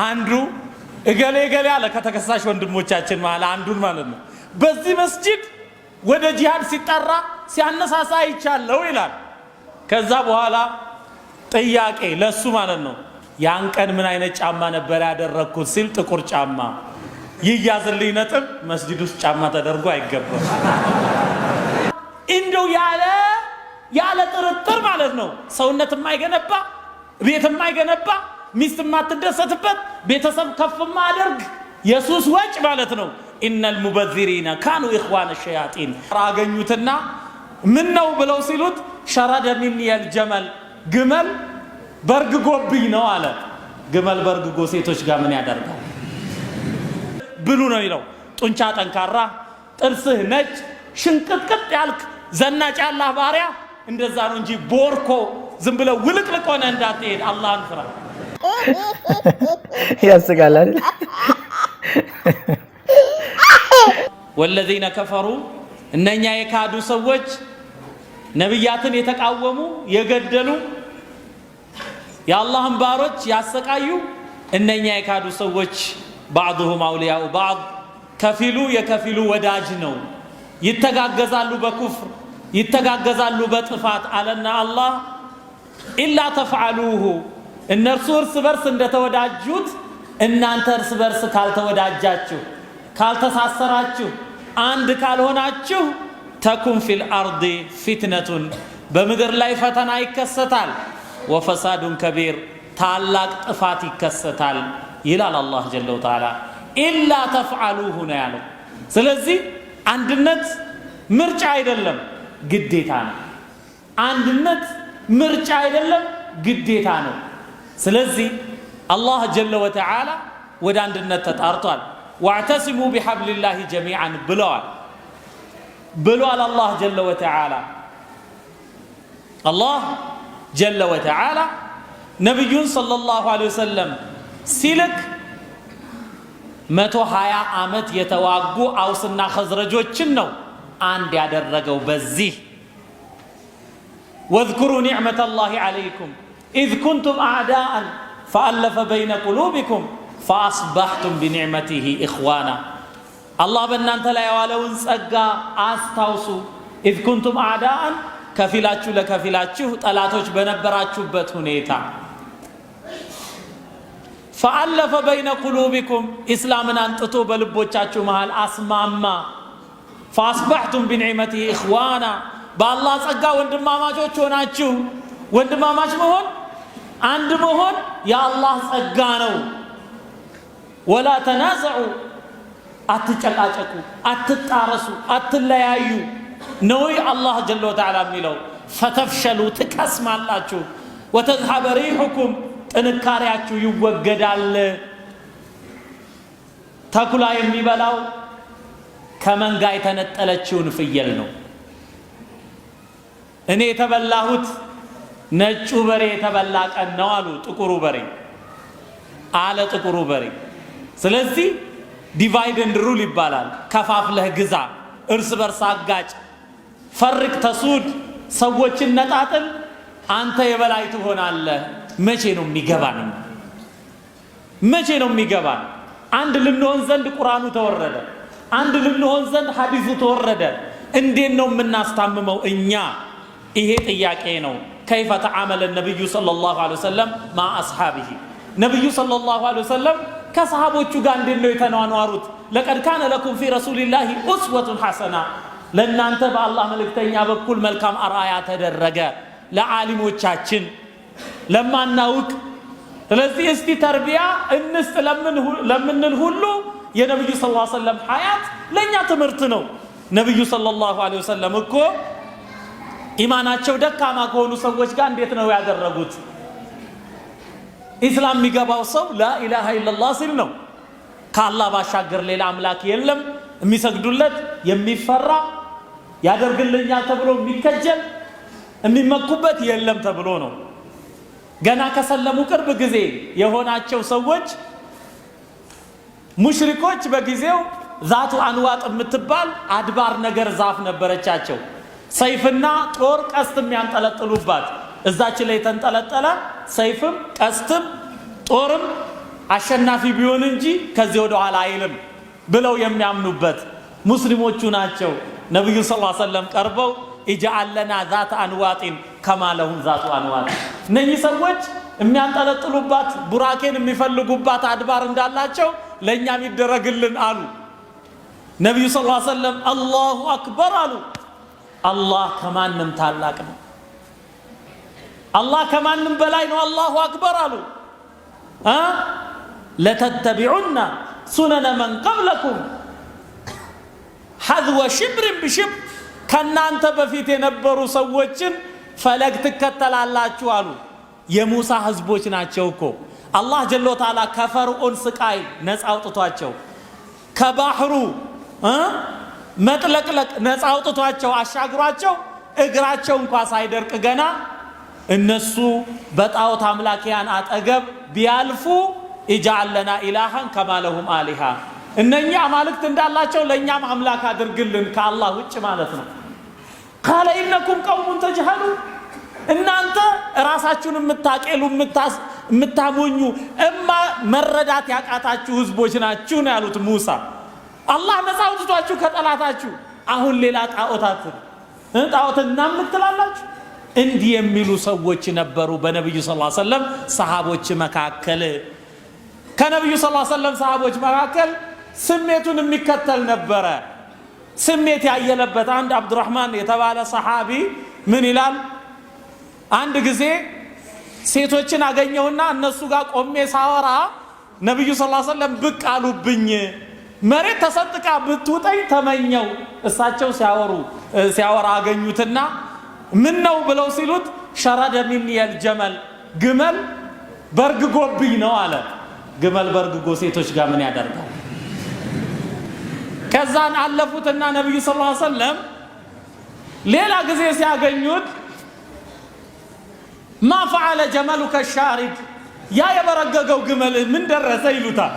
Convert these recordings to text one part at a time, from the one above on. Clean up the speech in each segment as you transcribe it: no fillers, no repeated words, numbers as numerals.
አንዱ እገሌ አለ ከተከሳሽ ወንድሞቻችን ማለት አንዱን ማለት ነው በዚህ መስጂድ ወደ ጂሃድ ሲጠራ ሲያነሳሳ ይቻለው ይላል። ከዛ በኋላ ጥያቄ ለሱ ማለት ነው ያን ቀን ምን አይነት ጫማ ነበር ያደረኩት ሲል ጥቁር ጫማ ይያዝልኝ ነጥብ መስጂድ ውስጥ ጫማ ተደርጎ አይገባም። እንደው ያለ ጥርጥር ማለት ነው ሰውነት የማይገነባ ቤት የማይገነባ ሚስት የማትደሰትበት ቤተሰብ ከፍ ማደርግ ኢየሱስ ወጭ ማለት ነው። ኢነል ሙበዚሪና ካኑ ኢኽዋነ ሸያጢን አገኙትና ምን ነው ብለው ሲሉት ሸረደ ሚኒየል ጀመል ግመል በርግጎብኝ ነው አለ። ግመል በርግጎ ሴቶች ጋር ምን ያደርጋል ብሉ ነው ይለው። ጡንቻ ጠንካራ ጥርስህ ነጭ ሽንቅጥቅጥ ያልክ ዘናጭ ያላህ ባሪያ እንደዛ ነው እንጂ ቦርኮ ዝም ብለው ውልቅልቅ ሆነ እንዳትሄድ አላህን ፍራ። ያስጋል አይደል? ወለዚነ ከፈሩ እነኛ የካዱ ሰዎች ነብያትን የተቃወሙ የገደሉ የአላህን ባሮች ያሰቃዩ እነኛ የካዱ ሰዎች بعضهم أولياء بعض ከፊሉ የከፊሉ ወዳጅ ነው። ይተጋገዛሉ በኩፍር ይተጋገዛሉ በጥፋት አለና አላህ ኢላ ተፍዓሉሁ እነርሱ እርስ በርስ እንደተወዳጁት እናንተ እርስ በርስ ካልተወዳጃችሁ ካልተሳሰራችሁ አንድ ካልሆናችሁ ተኩን ፊል አርዲ ፊትነቱን በምድር ላይ ፈተና ይከሰታል። ወፈሳዱን ከቢር ታላቅ ጥፋት ይከሰታል ይላል አላህ ጀለ ወተዓላ። ኢላ ተፍዓሉሁ ነው ያለው። ስለዚህ አንድነት ምርጫ አይደለም ግዴታ ነው። አንድነት ምርጫ አይደለም ግዴታ ነው። ስለዚህ አላህ ጀለ ወተዓላ ወደ አንድነት ተጣርቷል። ዋዕተሲሙ ቢሐብሊላሂ ጀሚዓን ብሏል አላህ ጀለ ወተዓላ። አላህ ጀለ ወተዓላ ነቢዩን ሰለላሁ ዐለይሂ ወሰለም ሲልክ 120 ዓመት የተዋጉ አውስና ኸዝረጆችን ነው አንድ ያደረገው በዚህ ወዝኩሩ ኒዕመተላሂ ዐለይኩም ኢዝ ኩንቱም አዕዳአን ፈአለፈ በይነ ቁሉቢኩም ፈአስበሕቱም ቢኒዕመቲሂ ኢኽዋና። አላህ በእናንተ ላይ የዋለውን ጸጋ አስታውሱ። ኢዝ ኩንቱም አዕዳአን ከፊላችሁ ለከፊላችሁ ጠላቶች በነበራችሁበት ሁኔታ ፈአለፈ በይነ ቁሉቢኩም ኢስላምን አንጥቶ በልቦቻችሁ መሃል አስማማ። ፈአስበሕቱም ቢኒዕመቲሂ ኢኽዋና በአላህ ጸጋ ወንድማማቾች ሆናችሁ። ወንድማማች መሆን አንድ መሆን የአላህ ጸጋ ነው። ወላ ተናዘዑ አትጨቃጨቁ፣ አትጣረሱ፣ አትለያዩ ነው አላህ ጀለ ወተዓላ የሚለው። ፈተፍሸሉ ትቀስማላችሁ፣ ወተዝሀበ ሪሑኩም ጥንካሬያችሁ ይወገዳል። ተኩላ የሚበላው ከመንጋ የተነጠለችውን ፍየል ነው። እኔ የተበላሁት ነጩ በሬ የተበላ ቀን ነው አሉ ጥቁሩ በሬ አለ ጥቁሩ በሬ። ስለዚህ ዲቫይድ ኤንድ ሩል ይባላል። ከፋፍለህ ግዛ፣ እርስ በርስ አጋጭ፣ ፈርቅ ተሱድ፣ ሰዎችን ነጣጥል፣ አንተ የበላይ ትሆናለህ። መቼ ነው የሚገባን? መቼ ነው የሚገባን? አንድ ልንሆን ዘንድ ቁርአኑ ተወረደ፣ አንድ ልንሆን ዘንድ ሐዲሱ ተወረደ። እንዴት ነው የምናስታምመው እኛ? ይሄ ጥያቄ ነው። ከይፈ ተዓመለ ነብዩ ሰለላሁ ዐለይሂ ወሰለም ማ አስሐቢሂ ነብዩ ሰለላሁ ዐለይሂ ወሰለም ከሰሃቦቹ ጋር እንዴት ነው የተኗኗሩት? ለቀድ ካነ ለኩም ፊ ረሱሊላሂ ኡስወቱን ሐሰና ለእናንተ በአላህ መልእክተኛ በኩል መልካም አርአያ ተደረገ። ለዓሊሞቻችን ለማናውቅ ስለዚህ እስቲ ተርቢያ እንስጥ ለምንል ሁሉ የነብዩ ሰለላሁ ዐለይሂ ወሰለም ሐያት ለኛ ትምህርት ነው። ነብዩ ሰለላሁ ዐለይሂ ወሰለም እኮ ኢማናቸው ደካማ ከሆኑ ሰዎች ጋር እንዴት ነው ያደረጉት? ኢስላም የሚገባው ሰው ላኢላሃ ኢላላህ ሲል ነው። ከአላህ ባሻገር ሌላ አምላክ የለም የሚሰግዱለት የሚፈራ ያደርግልኛል ተብሎ የሚከጀል የሚመኩበት የለም ተብሎ ነው። ገና ከሰለሙ ቅርብ ጊዜ የሆናቸው ሰዎች ሙሽሪኮች በጊዜው ዛቱ አንዋጥ የምትባል አድባር ነገር ዛፍ ነበረቻቸው። ሰይፍና ጦር ቀስትም ያንጠለጥሉባት እዛች ላይ ተንጠለጠለ። ሰይፍም ቀስትም ጦርም አሸናፊ ቢሆን እንጂ ከዚህ ወደ ኋላ አይልም ብለው የሚያምኑበት ሙስሊሞቹ ናቸው። ነብዩ ሰለላሁ ዐለይሂ ወሰለም ቀርበው ኢጅዐል ለና ዛተ አንዋጢን ከማ ለሁም ዛቱ አንዋጥ፣ እነኚህ ሰዎች የሚያንጠለጥሉባት ቡራኬን የሚፈልጉባት አድባር እንዳላቸው ለእኛም ይደረግልን አሉ። ነብዩ ሰለላሁ ዐለይሂ ወሰለም አላሁ አክበር አሉ። አላህ ከማንም ታላቅ ነው። አላህ ከማንም በላይ ነው። አላሁ አክበር አሉ። ለተተቢዑና ሱነነ መን ቀብለኩም ሐዝወ ሽብርን ብሽብር፣ ከናንተ በፊት የነበሩ ሰዎችን ፈለግ ትከተላላችሁ አሉ። የሙሳ ህዝቦች ናቸው እኮ አላህ ጀለ ወተዓላ ከፈርዖን ስቃይ ነፃ አውጥቷቸው ከባህሩ መጥለቅለቅ ነፃ አውጥቷቸው አሻግሯቸው እግራቸው እንኳን ሳይደርቅ ገና እነሱ በጣዖት አምላኪያን አጠገብ ቢያልፉ ኢጅዐል ለና ኢላሃን ከማ ለሁም አሊሃ፣ እነኛ አማልክት እንዳላቸው ለኛም አምላክ አድርግልን ከአላህ ውጭ ማለት ነው። ቃለ ኢነኩም ቀውሙን ተጅሀሉ፣ እናንተ ራሳችሁን የምታቀሉ የምታሞኙ መረዳት ያቃታችሁ ህዝቦች ናችሁ ነው ያሉት ሙሳ። አላህ ነፃ አውጥቷችሁ ከጠላታችሁ አሁን ሌላ ጣዖትን እናምትላላችሁ። እንዲህ የሚሉ ሰዎች ነበሩ በነብዩ ሰለላሁ ዐለይሂ ወሰለም ሰሃቦች መካከል። ከነብዩ ሰለላሁ ዐለይሂ ወሰለም ሰሃቦች መካከል ስሜቱን የሚከተል ነበረ። ስሜት ያየለበት አንድ አብዱራህማን የተባለ ሰሃቢ ምን ይላል? አንድ ጊዜ ሴቶችን አገኘውና እነሱ ጋር ቆሜ ሳወራ ነብዩ ሰለላሁ ዐለይሂ ወሰለም ብቅ አሉብኝ። መሬት ተሰጥቃ ብትውጠኝ ተመኘው። እሳቸው ሲያወራ አገኙትና ምን ነው ብለው ሲሉት ሸረደ ሚኒ የልጀመል፣ ግመል በርግጎብኝ ነው አለ። ግመል በርግጎ ሴቶች ጋር ምን ያደርጋል? ከዛን አለፉትና ነብዩ ሰለላሁ ዐለይሂ ወሰለም ሌላ ጊዜ ሲያገኙት ማ ፈዐለ ጀመሉከ ሻሪድ፣ ያ የበረገገው ግመል ምን ደረሰ ይሉታል።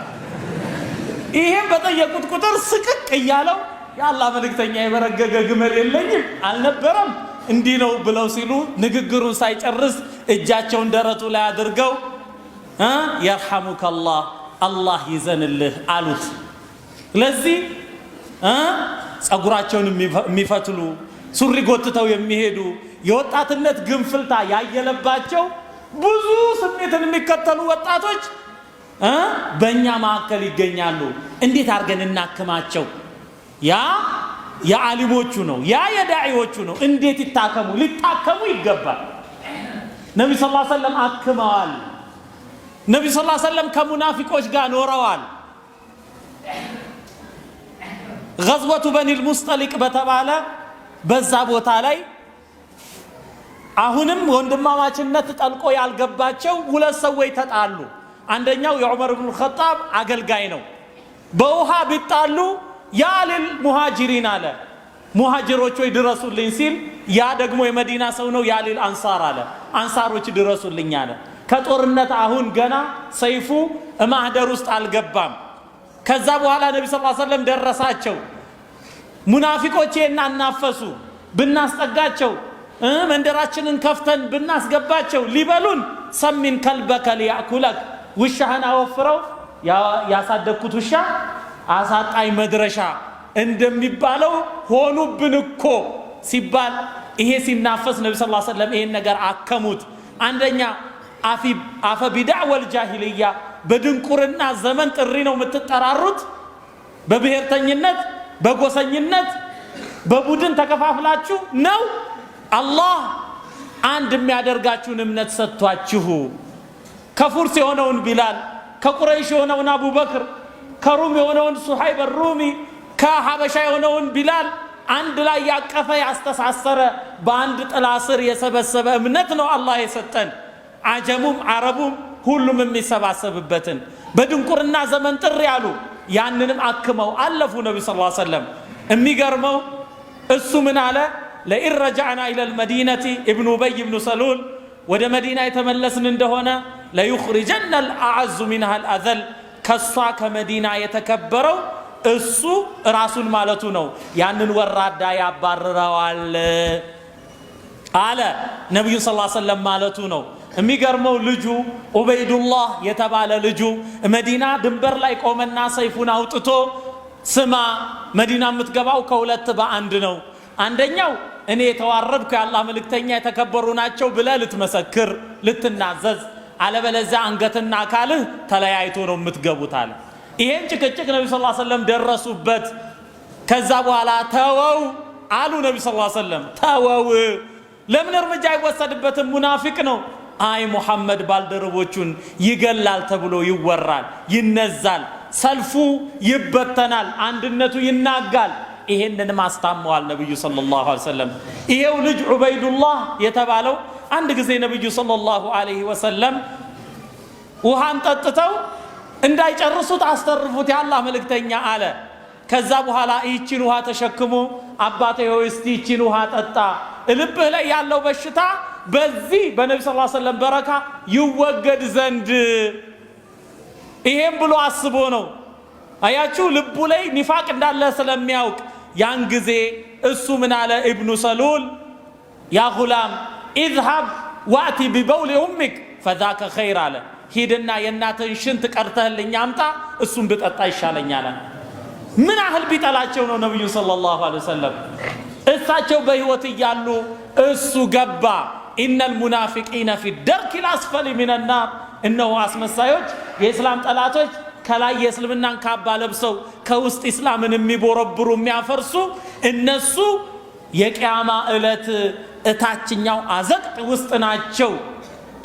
ይሄን በጠየቁት ቁጥር ስቅቅ እያለው የአላህ መልእክተኛ የበረገገ ግመል የለኝም አልነበረም እንዲህ ነው ብለው ሲሉ ንግግሩን ሳይጨርስ እጃቸውን ደረቱ ላይ አድርገው የርሐሙከላህ አላህ ይዘንልህ አሉት። ስለዚህ ጸጉራቸውን የሚፈትሉ ሱሪ ጎትተው የሚሄዱ የወጣትነት ግንፍልታ ያየለባቸው ብዙ ስሜትን የሚከተሉ ወጣቶች በእኛ መካከል ይገኛሉ። እንዴት አድርገን እናክማቸው? ያ የዓሊሞቹ ነው፣ ያ የዳዒዎቹ ነው። እንዴት ይታከሙ? ሊታከሙ ይገባል። ነብዩ ሰለላሁ ዐለይሂ ወሰለም አክመዋል። ነብዩ ሰለላሁ ዐለይሂ ወሰለም ከሙናፊቆች ጋር ኖረዋል። ገዝወቱ በኒል ሙስጠሊቅ በተባለ በዛ ቦታ ላይ አሁንም ወንድማማችነት ጠልቆ ያልገባቸው ሁለት ሰዎች ተጣሉ። አንደኛው የዑመር ኢብኑ ኸጣብ አገልጋይ ነው። በውሃ ቢጣሉ ያ ሊል ሙሃጅሪን አለ፣ ሙሃጅሮች ወይ ድረሱልኝ ሲል፣ ያ ደግሞ የመዲና ሰው ነው፣ ያ ሊል አንሳር አለ፣ አንሳሮች ድረሱልኝ አለ። ከጦርነት አሁን ገና ሰይፉ ማህደር ውስጥ አልገባም። ከዛ በኋላ ነብዩ ሰለላሁ ዐለይሂ ወሰለም ደረሳቸው። ሙናፊቆች እናናፈሱ ብናስጠጋቸው መንደራችንን ከፍተን ብናስገባቸው ሊበሉን ሰሚን ከልበከ ሊያኩለክ፣ ውሻህን አወፍረው ያሳደግኩት ውሻ አሳጣኝ መድረሻ እንደሚባለው ሆኑብን እኮ ሲባል ይሄ ሲናፈስ ነብዩ ሰለላሁ ዐለይሂ ወሰለም ይሄን ነገር አከሙት። አንደኛ አፈ ቢድዕ ወልጃሂልያ፣ በድንቁርና ዘመን ጥሪ ነው የምትጠራሩት? በብሔርተኝነት በጎሰኝነት በቡድን ተከፋፍላችሁ ነው? አላህ አንድ የሚያደርጋችሁን እምነት ሰጥቷችሁ ከፉርስ የሆነውን ቢላል፣ ከቁረይሽ የሆነውን አቡበክር፣ ከሩም የሆነውን ሱሐይብ ሩሚ፣ ከሐበሻ የሆነውን ቢላል አንድ ላይ ያቀፈ ያስተሳሰረ በአንድ ጥላ ስር የሰበሰበ እምነት ነው አላህ የሰጠን። አጀሙም አረቡም ሁሉም የሚሰባሰብበትን በድንቁርና ዘመን ጥሪ ያሉ ያንንም አክመው አለፉ ነብዩ ሰለላሁ ዐለይሂ ወሰለም። የሚገርመው እሱ ምን አለ? ለኢን ረጃዕና ኢለል መዲነቲ ኢብኑ ኡበይ ኢብኑ ሰሉል፣ ወደ መዲና የተመለስን እንደሆነ ለዩኽሪጀነ አልአዐዙ ሚንሃ አልአዘል፣ ከሷ ከመዲና የተከበረው እሱ ራሱን ማለቱ ነው፣ ያንን ወራዳ ያባርረዋል አለ ነብዩ ሰለላሁ ዐለይሂ ወሰለም ማለቱ ነው። የሚገርመው ልጁ ዑበይዱላህ የተባለ ልጁ መዲና ድንበር ላይ ቆመና ሰይፉን አውጥቶ ስማ መዲና የምትገባው ከሁለት በአንድ ነው። አንደኛው እኔ የተዋረድኩ የአላህ መልእክተኛ የተከበሩ ናቸው ብለህ ልትመሰክር ልትናዘዝ፣ አለበለዚያ አንገትና አካልህ ተለያይቶ ነው የምትገቡት አለ። ይሄን ጭቅጭቅ ነብዩ ሰለላሁ ዐለይሂ ወሰለም ደረሱበት። ከዛ በኋላ ተወው አሉ ነብዩ ሰለላሁ ዐለይሂ ወሰለም። ተወው ለምን እርምጃ አይወሰድበትም? ሙናፊቅ ነው። አይ ሙሐመድ ባልደረቦቹን ይገላል ተብሎ ይወራል፣ ይነዛል፣ ሰልፉ ይበተናል፣ አንድነቱ ይናጋል። ይሄንን ማስታመዋል ነብዩ ሰለላሁ ዐለይሂ ወሰለም። ይሄው ልጅ ዑበይዱላህ የተባለው አንድ ጊዜ ነብዩ ሰለላሁ ዐለይሂ ወሰለም ውሃን ጠጥተው እንዳይጨርሱት አስተርፉት የአላህ መልእክተኛ አለ። ከዛ በኋላ ይህችን ውሃ ተሸክሞ አባቴ ሆይ እስቲ ይህችን ውሃ ጠጣ፣ ልብህ ላይ ያለው በሽታ በዚህ በነብዩ ሰለላሁ ዐለይሂ ወሰለም በረካ ይወገድ ዘንድ ይሄን ብሎ አስቦ ነው። አያችሁ ልቡ ላይ ኒፋቅ እንዳለ ስለሚያውቅ ያን ጊዜ እሱ ምን አለ? ኢብኑ ሰሉል ያ ጉላም ኢዝሃብ ዋእቲ ቢበውል ኡሚክ ፈዛከ ኸይር አለ። ሂድና የእናትህን ሽንት ቀርተህልኝ አምጣ፣ እሱን ብጠጣ ይሻለኛል። ምን ያህል ቢጠላቸው ነው ነብዩ ሰለላሁ ዐለይሂ ወሰለም። እሳቸው በህይወት እያሉ እሱ ገባ። ኢነል ሙናፊቂነ ፊ ደርኪል አስፈሊ ሚነናር፣ እነሆ አስመሳዮች የእስላም ጠላቶች ከላይ የእስልምናን ካባ ለብሰው ከውስጥ እስላምን የሚቦረብሩ የሚያፈርሱ እነሱ የቂያማ ዕለት እታችኛው አዘቅት ውስጥ ናቸው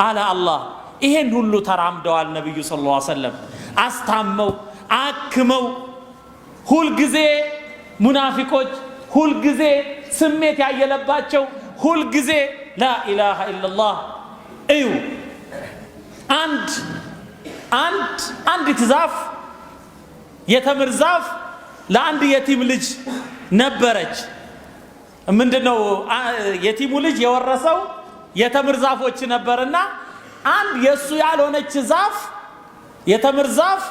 አለ አላህ። ይሄን ሁሉ ተራምደዋል ነብዩ ሰለላሁ ዐለይሂ ወሰለም አስታመው አክመው። ሁልጊዜ ሙናፊቆች፣ ሁልጊዜ ስሜት ያየለባቸው፣ ሁልጊዜ ላኢላሃ ኢላላህ እዩ። አንዲት ዛፍ የተምር ዛፍ ለአንድ የቲም ልጅ ነበረች። ምንድነው የቲሙ ልጅ የወረሰው የተምር ዛፎች ነበርና አንድ የሱ ያልሆነች ዛፍ የተምር ዛፍ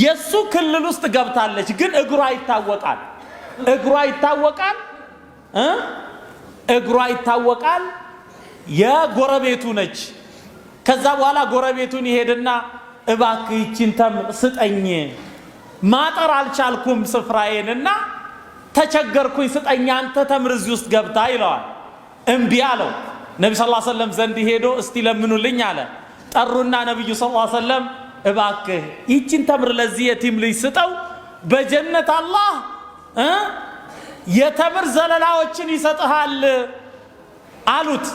የሱ ክልል ውስጥ ገብታለች። ግን እግሯ ይታወቃል። የጎረቤቱ ነች። ከዛ በኋላ ጎረቤቱን ይሄድና እባክህ ይቺን ተምር ስጠኝ፣ ማጠር አልቻልኩም ስፍራዬንና ተቸገርኩኝ፣ ስጠኝ አንተ ተምር እዚህ ውስጥ ገብታ ይለዋል። እምቢ አለው። ነቢ ሰለላሁ ዐለይሂ ወሰለም ዘንድ ሄዶ እስቲ ለምኑልኝ አለ። ጠሩና ነብዩ ሰለላሁ ዐለይሂ ወሰለም እባክህ ይቺን ተምር ለዚህ የቲም ልጅ ስጠው፣ በጀነት አላህ የተምር ዘለላዎችን ይሰጥሃል አሉት።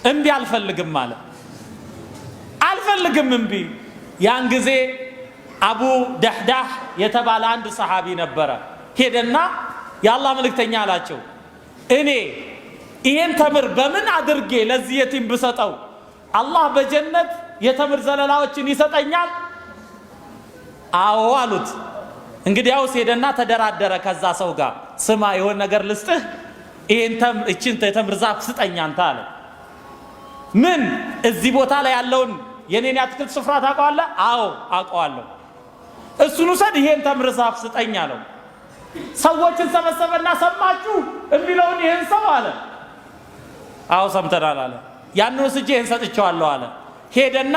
እምቢ አልፈልግም አለ። አልፈልግም እምቢ። ያን ጊዜ አቡ ደህዳህ የተባለ አንድ ሰሃቢ ነበረ። ሄደና የአላህ መልእክተኛ አላቸው፣ እኔ ይሄን ተምር በምን አድርጌ ለዚህ የቲም ብሰጠው አላህ በጀነት የተምር ዘለላዎችን ይሰጠኛል? አዎ አሉት። እንግዲያውስ ሄደና ተደራደረ ከዛ ሰው ጋር። ስማ የሆነ ነገር ልስጥህ፣ ይህችን የተምር ዛፍ ስጠኝ አንተ አለ። ምን እዚህ ቦታ ላይ ያለውን የኔን የአትክልት ስፍራ ታውቀዋለህ? አዎ አውቀዋለሁ። እሱን ውሰድ፣ ይሄን ተምር ዛፍ ስጠኝ አለው። ሰዎችን ሰበሰበና ሰማችሁ የሚለውን ይሄን ሰው አለ። አዎ ሰምተናል አለ። ያን ወስጄ ይሄን ሰጥቼዋለሁ አለ። ሄደና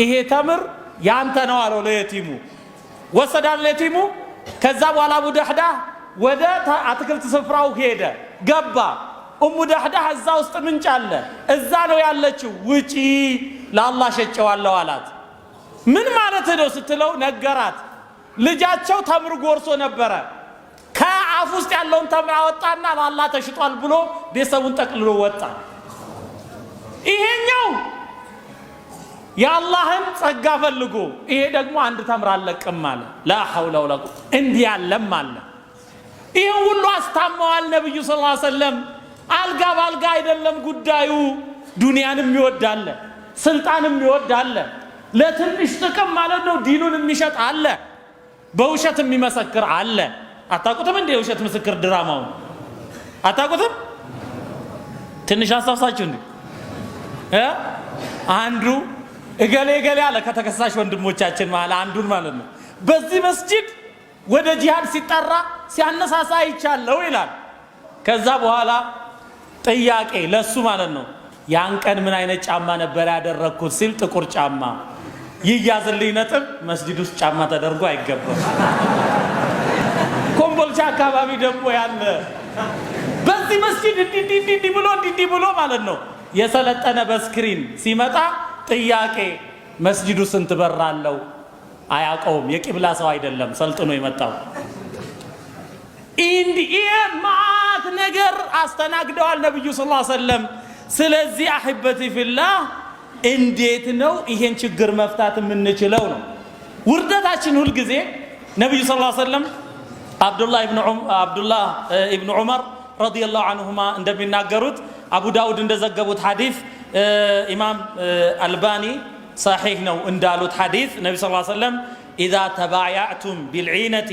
ይሄ ተምር ያንተ ነው አለው ለየቲሙ። ወሰዳል ለየቲሙ። ከዛ በኋላ አቡ ደህዳህ ወደ አትክልት ስፍራው ሄደ፣ ገባ። ኡሙ ደህዳህ እዛ ውስጥ ምንጭ አለ፣ እዛ ነው ያለችው። ውጪ ለአላህ ሸጨዋለሁ አላት። ምን ማለት ነው ስትለው ነገራት። ልጃቸው ተምር ጎርሶ ነበረ። ከአፍ ውስጥ ያለውን ተምር አወጣና ለአላህ ተሽጧል ብሎ ቤተሰቡን ጠቅልሎ ወጣ። ይሄኛው የአላህን ጸጋ ፈልጎ፣ ይሄ ደግሞ አንድ ተምር አለቅም አለ። ላ ሐውለ ወላ ቁወተ። እንዲህ ያለም አለ። ይሄን ሁሉ አስታመዋል ነብዩ ሰለላሁ ዐለይሂ ወሰለም። አልጋ ባልጋ አይደለም ጉዳዩ። ዱንያንም ይወዳል፣ ስልጣንም ይወዳል። ለትንሽ ጥቅም ማለት ነው ዲኑን የሚሸጥ አለ፣ በውሸት የሚመሰክር አለ። አታውቁትም እንዴ የውሸት ምስክር ድራማውን አታውቁትም? ትንሽ አስታውሳችሁ እንዴ አንዱ እገሌ አለ ከተከሳሽ ወንድሞቻችን ማለት አንዱን ማለት ነው። በዚህ መስጂድ ወደ ጂሃድ ሲጠራ ሲያነሳሳ ይቻለው ይላል። ከዛ በኋላ ጥያቄ ለሱ ማለት ነው፣ ያን ቀን ምን አይነት ጫማ ነበር ያደረኩት ሲል ጥቁር ጫማ ይያዝልኝ ነጥብ መስጂድ ውስጥ ጫማ ተደርጎ አይገባም። ኮምቦልቻ አካባቢ ደግሞ ያለ በዚህ መስጂድ እንዲ ብሎ ማለት ነው የሰለጠነ በስክሪን ሲመጣ ጥያቄ መስጂዱ ስንት በር አለው አያውቀውም። የቂብላ ሰው አይደለም ሰልጥኖ የመጣው። ማት ነገር አስተናግደዋል ነብዩ ሰለላሁ ዐለይሂ ወሰለም። ስለዚህ አህበቲ ፊላህ እንዴት ነው ይሄን ችግር መፍታት የምንችለው ነው ውርደታችን። ሁሉ ጊዜ ነብዩ ሰለላሁ ዐለይሂ ወሰለም አብዱላህ ኢብኑ ዑመር ረዲየላሁ ዐንሁማ እንደሚናገሩት አቡ ዳውድ እንደዘገቡት ሐዲስ ኢማም አልባኒ صحيح ነው እንዳሉት ሐዲስ ነብዩ ሰለላሁ ዐለይሂ ወሰለም اذا تبايعتم بالعينة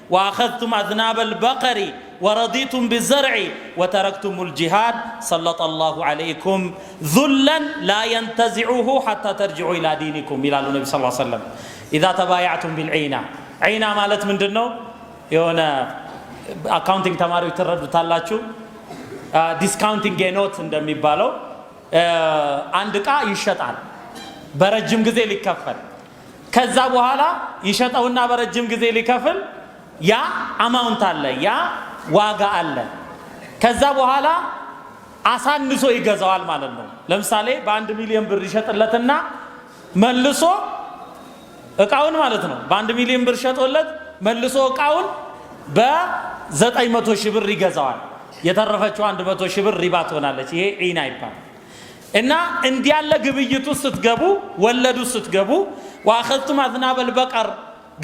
واخذتم اذناب البقر ورضيتم بالزرع وتركتم الجهاد سلط الله عليكم ذلا لا ينتزعه حتى ترجعوا الى دينكم ይላሉ ነብዩ ሰለላሁ ዐለይሂ ወሰለም اذا تبايعتم بالعينة ዒና ማለት ምንድነው? የሆነ አካውንቲንግ ተማሪዎች ትረዱታላችሁ። ዲስካውንቲንግ ኖት እንደሚባለው አንድ ዕቃ ይሸጣል በረጅም ጊዜ ሊከፈል፣ ከዛ በኋላ ይሸጠውና በረጅም ጊዜ ሊከፍል ያ አማውንት አለ፣ ያ ዋጋ አለ። ከዛ በኋላ አሳንሶ ይገዛዋል ማለት ነው። ለምሳሌ በ1 ሚሊዮን ብር ይሸጥለትና መልሶ ዕቃውን ማለት ነው በ1 ሚሊዮን ብር ሸጦለት መልሶ ዕቃውን በ900 ሺህ ብር ይገዛዋል። የተረፈችው 100 ሺህ ብር ሪባ ትሆናለች። ይሄ ዒና ይባላል። እና እንዲያለ ግብይቱ ስትገቡ ወለዱ ስትገቡ واخذتم اذناب البقر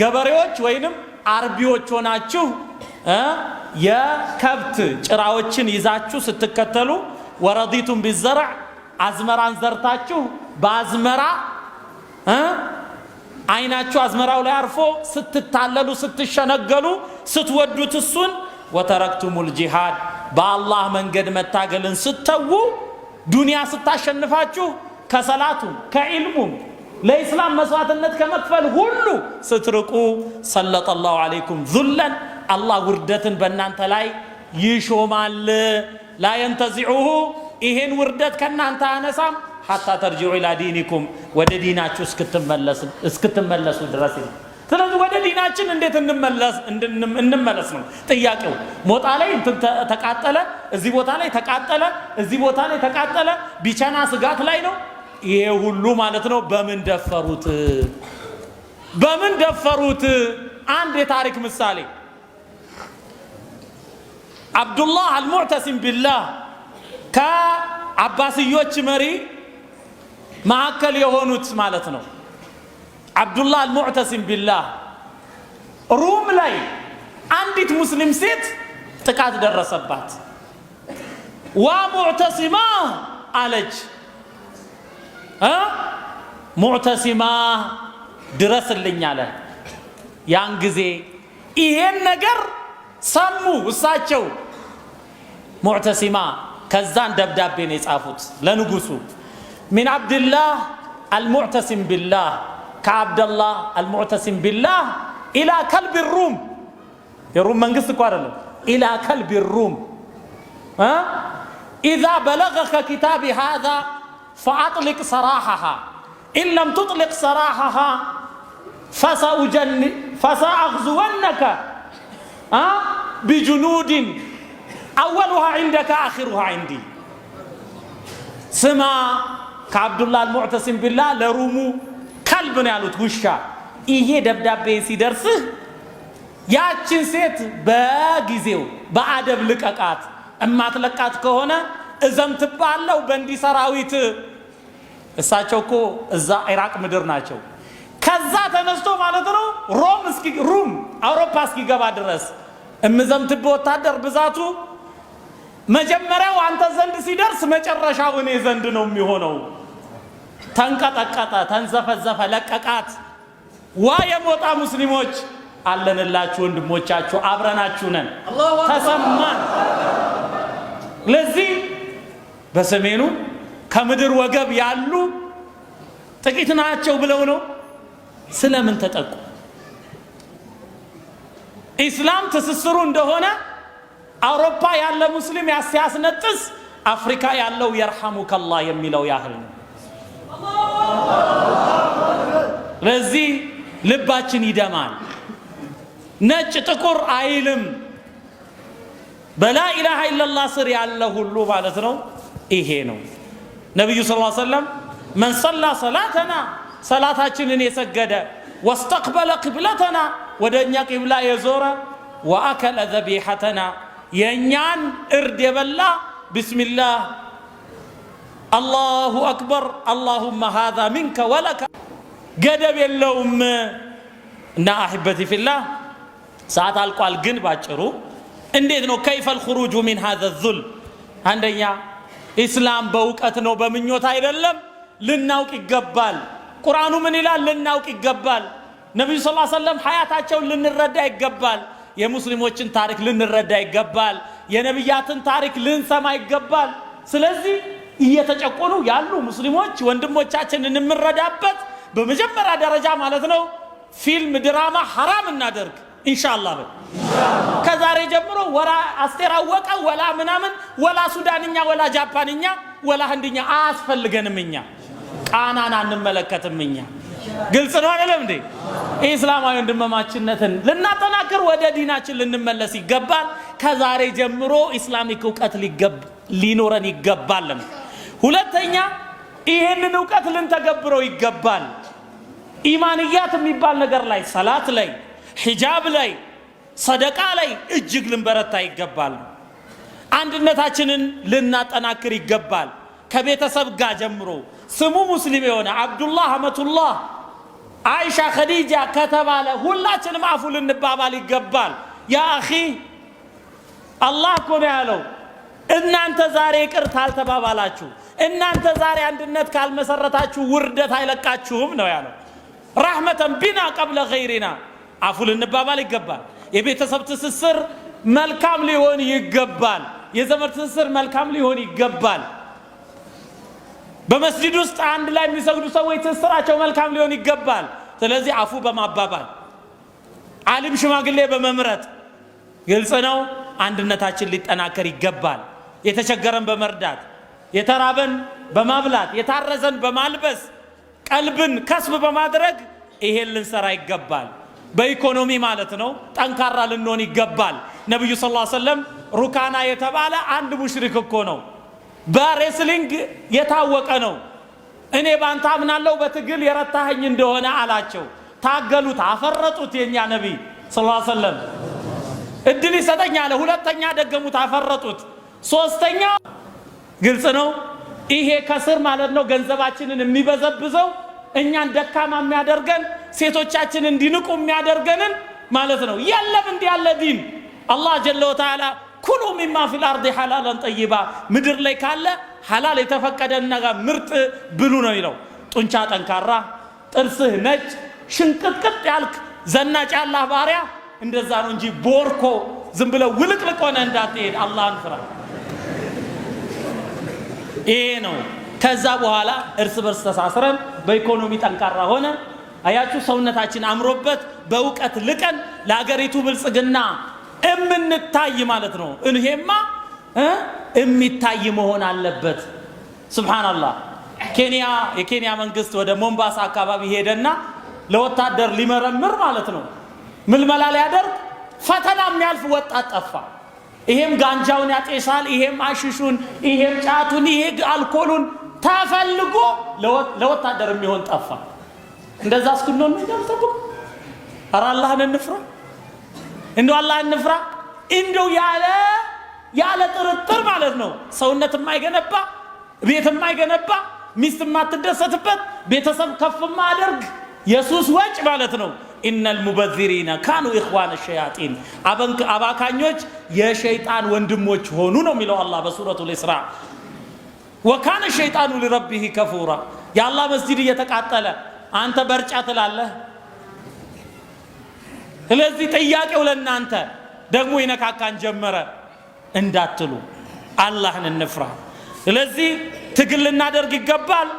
ገበሬዎች ወይንም አርቢዎች ሆናችሁ የከብት ጭራዎችን ይዛችሁ ስትከተሉ ወረዲቱም بالزرع አዝመራን ዘርታችሁ በአዝመራ አይናችሁ አዝመራው ላይ አርፎ ስትታለሉ ስትሸነገሉ ስትወዱት እሱን وتركتم الجهاد በአላህ መንገድ መታገልን ስተው ዱንያ ስታሸንፋችሁ ከሰላቱም ከኢልሙም ለኢስላም መስዋዕትነት ከመክፈል ሁሉ ስትርቁ ሰለጠ الله عليكم ذلا አላህ ውርደትን በእናንተ ላይ ይሾማል። لا ينتزعه ይሄን ውርደት ከእናንተ አነሳም حتى ترجعوا الى دينكم ወደ ዲናችሁ እስክትመለሱ ድረስ። ስለዚህ ወደ ዲናችን እንዴት እንመለስ ነው ጥያቄው። ሞጣ ላይ ተቃጠለ፣ እዚህ ቦታ ላይ ተቃጠለ፣ እዚህ ቦታ ላይ ተቃጠለ፣ ቢቸና ስጋት ላይ ነው። ይሄ ሁሉ ማለት ነው በምን ደፈሩት? አንድ የታሪክ ምሳሌ አብዱላህ አልሙዕተሲም ቢላህ ከአባስዮች መሪ ማዕከል የሆኑት ማለት ነው። አብዱላህ አልሙዕተሲም ቢላህ ሩም ላይ አንዲት ሙስሊም ሴት ጥቃት ደረሰባት። ዋ ሙዕተሲማ አለች። ሙዕተሲማ ድረስልኝ አለ። ያን ጊዜ ይሄን ነገር ሰሙ እሳቸው ሙዕተሲማ። ከዛን ደብዳቤ ነው የጻፉት ለንጉሱ ሚን አብድላህ አልሙዕተሲም ቢላህ ከአብደላህ አልሙዕተሲም ቢላህ ኢላ ከልብ ሩም። የሩም መንግስት እኮ አይደለም። ኢላ ከልብ ሩም ኢዛ በለገከ ኪታቢ ሃዛ ፈአጥሊቅ ሰራሐሃ ኢን ለም ትጥሊቅ ሰራሐሃ ፈሰአግዙወነከ ቢጁኑድን አወሉሃ ዒንደከ አኺሩሃ ዒንዲ። ስማ ከአብዱላህ አልሙዕተሲም ቢላህ ለሩሙ ከልብ ነው ያሉት ውሻ። ይሄ ደብዳቤ ሲደርስህ ያችን ሴት በጊዜው በአደብ ልቀቃት፣ እማትለቃት ከሆነ እዘምትባለው በእንዲህ ሰራዊት። እሳቸው እኮ እዛ ኢራቅ ምድር ናቸው። ከዛ ተነስቶ ማለት ነው ሩም አውሮፓ እስኪገባ ድረስ እምዘምትበት ወታደር ብዛቱ መጀመሪያው አንተ ዘንድ ሲደርስ መጨረሻው እኔ ዘንድ ነው የሚሆነው። ተንቀጠቀጠ፣ ተንዘፈዘፈ፣ ለቀቃት። ዋ የሞጣ ሙስሊሞች አለንላችሁ፣ ወንድሞቻችሁ አብረናችሁ ነን፣ ተሰማን። ለዚህ በሰሜኑ ከምድር ወገብ ያሉ ጥቂት ናቸው ብለው ነው። ስለምን ተጠቁ? ኢስላም ትስስሩ እንደሆነ አውሮፓ ያለ ሙስሊም ሲያስነጥስ አፍሪካ ያለው የርሐሙከላህ የሚለው ያህል ነው። ለዚህ ልባችን ይደማል። ነጭ ጥቁር አይልም። በላ ኢላሃ ኢላላህ ስር ያለ ሁሉ ማለት ነው ይሄ ነው። ነብዩ ሰለላሁ ዐለይሂ ወሰለም መን ሰላ ሰላተና ሰላታችንን የሰገደ ወስተቅበለ ቂብለተና ወደኛ ቂብላ የዞረ ወአከለ ዘቢሐተና የኛን እርድ የበላ ቢስሚላህ አላሁ አክበር አላሁመ ሃዛ ሚንከ ወለከ ገደብ የለውም። እና አሕበቲ ፊላህ ሰዓት አልቋል። ግን ባጭሩ እንዴት ነው ከይፈል ኹሩጁ ሚን ሃዛ ዙል? አንደኛ ኢስላም በእውቀት ነው በምኞት አይደለም። ልናውቅ ይገባል። ቁርአኑ ምን ይላል? ልናውቅ ይገባል። ነብዩ ሰለላሁ ዐለይሂ ወሰለም ሐያታቸውን ልንረዳ ይገባል። የሙስሊሞችን ታሪክ ልንረዳ ይገባል። የነብያትን ታሪክ ልንሰማ ይገባል። ስለዚህ እየተጨቆኑ ያሉ ሙስሊሞች ወንድሞቻችን እንምረዳበት በመጀመሪያ ደረጃ ማለት ነው ፊልም ድራማ ሐራም እናደርግ ኢንሻአላህ። ከዛሬ ጀምሮ ወላ አስቴር አወቀ ወላ ምናምን ወላ ሱዳንኛ ወላ ጃፓንኛ ወላ ህንድኛ አያስፈልገንም። እኛ ቃናን አንመለከትም። እኛ ግልጽ ነው አይደለም እንዴ? ኢስላማዊ ወንድማማችነትን ልናጠናክር ወደ ዲናችን ልንመለስ ይገባል። ከዛሬ ጀምሮ ኢስላሚክ ዕውቀት ሊኖረን ይገባል። ሁለተኛ ይሄንን ዕውቀት ልንተገብረው ይገባል። ኢማንያት የሚባል ነገር ላይ ሰላት ላይ ሒጃብ ላይ ሰደቃ ላይ እጅግ ልንበረታ ይገባል። አንድነታችንን ልናጠናክር ይገባል። ከቤተሰብ ጋር ጀምሮ ስሙ ሙስሊም የሆነ አብዱላህ አመቱላህ አይሻ ኸዲጃ ከተባለ ሁላችንም አፉ ልንባባል ይገባል። ያ አኺ አላህ እኮ ነው ያለው እናንተ ዛሬ ይቅርታ አልተባባላችሁ፣ እናንተ ዛሬ አንድነት ካልመሰረታችሁ ውርደት አይለቃችሁም ነው ያለው። ረሕመተን ቢና ቀብለ ገይሪና አፉ ልንባባል ይገባል። የቤተሰብ ትስስር መልካም ሊሆን ይገባል። የዘመድ ትስስር መልካም ሊሆን ይገባል። በመስጂድ ውስጥ አንድ ላይ የሚሰግዱ ሰዎች ትስስራቸው መልካም ሊሆን ይገባል። ስለዚህ አፉ በማባባል ዓሊም ሽማግሌ በመምረጥ ግልጽ ነው አንድነታችን ሊጠናከር ይገባል። የተቸገረን በመርዳት የተራበን በማብላት የታረዘን በማልበስ ቀልብን ከስብ በማድረግ ይሄን ልንሰራ ይገባል። በኢኮኖሚ ማለት ነው ጠንካራ ልንሆን ይገባል። ነብዩ ሰለላሁ ዐለይሂ ወሰለም ሩካና የተባለ አንድ ሙሽሪክ እኮ ነው፣ በሬስሊንግ የታወቀ ነው። እኔ ባንተ አምናለሁ በትግል የረታኸኝ እንደሆነ አላቸው። ታገሉት፣ አፈረጡት። የኛ ነብይ ሰለላሁ ዐለይሂ ወሰለም እድል ይሰጠኝ አለ። ሁለተኛ ደገሙት፣ አፈረጡት። ሶስተኛ ግልጽ ነው ይሄ ከስር ማለት ነው ገንዘባችንን የሚበዘብዘው እኛን ደካማ የሚያደርገን ሴቶቻችን እንዲንቁ የሚያደርገንን ማለት ነው። የለም እንዲህ ያለ ዲን አላህ ጀለ ወተዓላ ኩሉ ሚማ ፊል አርዲ ሐላላን ጠይባ ምድር ላይ ካለ ሐላል የተፈቀደን ነገር ምርጥ ብሉ ነው ይለው። ጡንቻ ጠንካራ፣ ጥርስህ ነጭ፣ ሽንቅጥቅጥ ያልክ ዘናጭ ያላህ ባሪያ እንደዛ ነው እንጂ ቦርኮ ዝም ብለው ውልቅልቅ ሆነ እንዳትሄድ አላህን ፍራ። ይሄ ነው። ከዛ በኋላ እርስ በርስ ተሳስረን በኢኮኖሚ ጠንካራ ሆነ አያችሁ ሰውነታችን አምሮበት በእውቀት ልቀን ለሀገሪቱ ብልጽግና እምንታይ ማለት ነው። ይሄማ የሚታይ መሆን አለበት። ሱብሃንአላህ የኬንያ መንግስት ወደ ሞምባሳ አካባቢ ሄደና ለወታደር ሊመረምር ማለት ነው ምልመላ ሊያደርግ ፈተና የሚያልፍ ወጣት ጠፋ። ይሄም ጋንጃውን ያጤሳል፣ ይሄም አሽሹን፣ ይሄም ጫቱን፣ ይሄ አልኮሉን ተፈልጎ ለወታደር የሚሆን ጠፋ። እንደዛ እስክንሆን ነው እንደምጠብቁ። ኧረ አላህን እንፍራ፣ እንደው አላህን እንፍራ። እንደው ያለ ጥርጥር ማለት ነው ሰውነት የማይገነባ ቤት የማይገነባ ሚስት የማትደሰትበት ቤተሰብ ከፍ ማደርግ የሱስ ወጭ ማለት ነው። ኢነል ሙበዚሪነ ካኑ ኢኽዋነ ሸያጢን አባካኞች የሸይጣን ወንድሞች ሆኑ ነው የሚለው አላህ በሱረቱል ኢስራ። ወካነ ሸይጣኑ ሊረቢሂ ከፉራ የአላህ መስጂድ እየተቃጠለ አንተ በርጫ ትላለህ። ስለዚህ ጥያቄው ለእናንተ ደግሞ ይነካካን ጀመረ እንዳትሉ አላህን እንፍራ። ስለዚህ ትግል ልናደርግ ይገባል።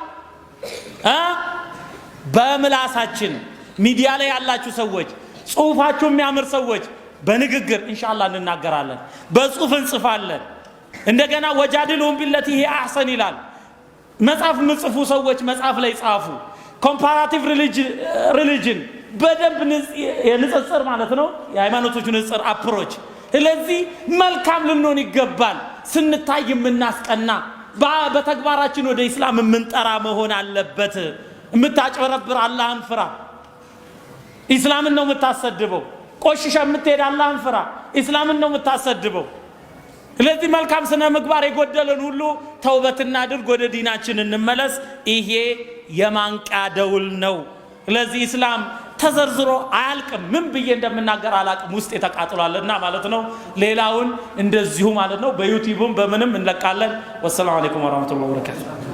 በምላሳችን ሚዲያ ላይ ያላችሁ ሰዎች ጽሁፋችሁ የሚያምር ሰዎች በንግግር ኢንሻአላህ እንናገራለን፣ በጽሁፍ እንጽፋለን። እንደገና ወጃድሉም ቢለቲ ሂ አሕሰን ይላል። መጽሐፍ ምጽፉ ሰዎች መጽሐፍ ላይ ጻፉ። ኮምፓራቲቭ ሪሊጅን በደንብ የንጽጽር ማለት ነው የሃይማኖቶቹ ንጽጽር አፕሮች። ስለዚህ መልካም ልንሆን ይገባል። ስንታይ የምናስቀና በተግባራችን ወደ ኢስላም የምንጠራ መሆን አለበት። የምታጭበረብር አላህን ፍራ፣ ኢስላምን ነው የምታሰድበው። ቆሽሸ የምትሄድ አላህን ፍራ፣ ኢስላምን ነው የምታሰድበው። ስለዚህ መልካም ስነ ምግባር የጎደለን ሁሉ ተውበት እናድርግ፣ ወደ ዲናችን እንመለስ። ይሄ የማንቂያ ደውል ነው። ስለዚህ ኢስላም ተዘርዝሮ አያልቅም። ምን ብዬ እንደምናገር አላቅም፣ ውስጥ የተቃጥሏልና ማለት ነው። ሌላውን እንደዚሁ ማለት ነው በዩቲዩብም በምንም እንለቃለን። ወሰላሙ አለይኩም ወራህመቱላሂ ወበረካቱ።